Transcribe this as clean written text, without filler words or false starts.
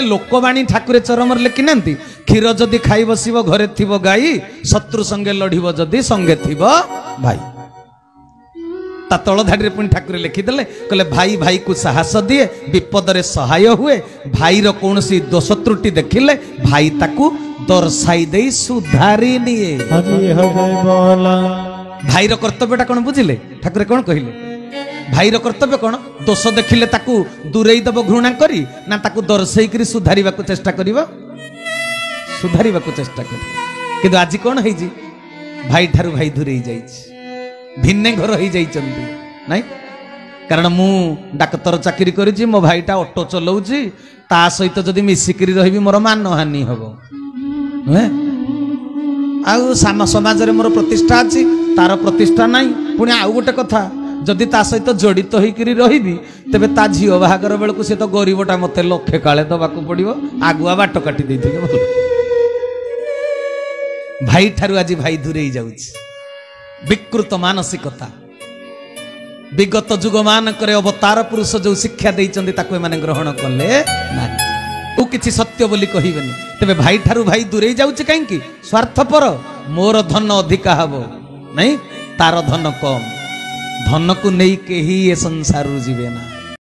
लोकवाणी ठाकुरे चरम लिखि ना क्षीर जदि खाई बसब घरे थिबो गाई शत्रु संगे लड़ब जदि संगे थिबो भाई ता तल धाड़ी पुणी ठाकुर लिखिदेले कहले भाई भाई को साहस दिए विपद रे सहाय हुए भाई रो कौनसी दोष त्रुटि देखिले भाई ताकू दर्शाई दे सुधारी निए भाई रो कर्तव्यटा कौन बुझिले ठाकुर कौन कहिले भाई रो कर्तव्य कौन दोष देखिले ताकू दूरेई दब घृणा करी ना ताकू दर्शाई करी सुधारिबा को चेष्टा करिवो सुधारिबा को चेष्टा करी किंतु आज कौन हेजी भाई ठारू भाई दूरेई जाईछि भिन्ने घर हो जाइचंती नहीं कारण मु डाक्तर चाकरी करिछि मो भाईटा ऑटो चलाउछि ता सहित जदि मिसिकरी रहिबी मोर मानहानि हबो नुहे आउ समाज रे मोर प्रतिष्ठा अछि तार प्रतिष्ठा नाही पुणी आउ गोटे कथा जदि ता सहित जड़ित होइकरी रहिबी तबे ता झियो बाहागर बेलकु से तो गरीबटा मते लक्षे काळे दबाकू पड़िबो आगुआ बाट काटी दैथिबे भल भाई ठारू आज भाई दूरेई जाउछि विकृत मानसिकता विगत जुग मानक अवतार पुरुष जो शिक्षा देइचंदी ताको माने ग्रहण कले ना तू किछि सत्य बोली कहिबेनी तबे भाई ठारू भाई दूरे जाउछि काहेकि स्वार्थपर मोर धन अधिका हबो नहीं तार धन कम धन को नहीं के ही ये संसार जीवे ना।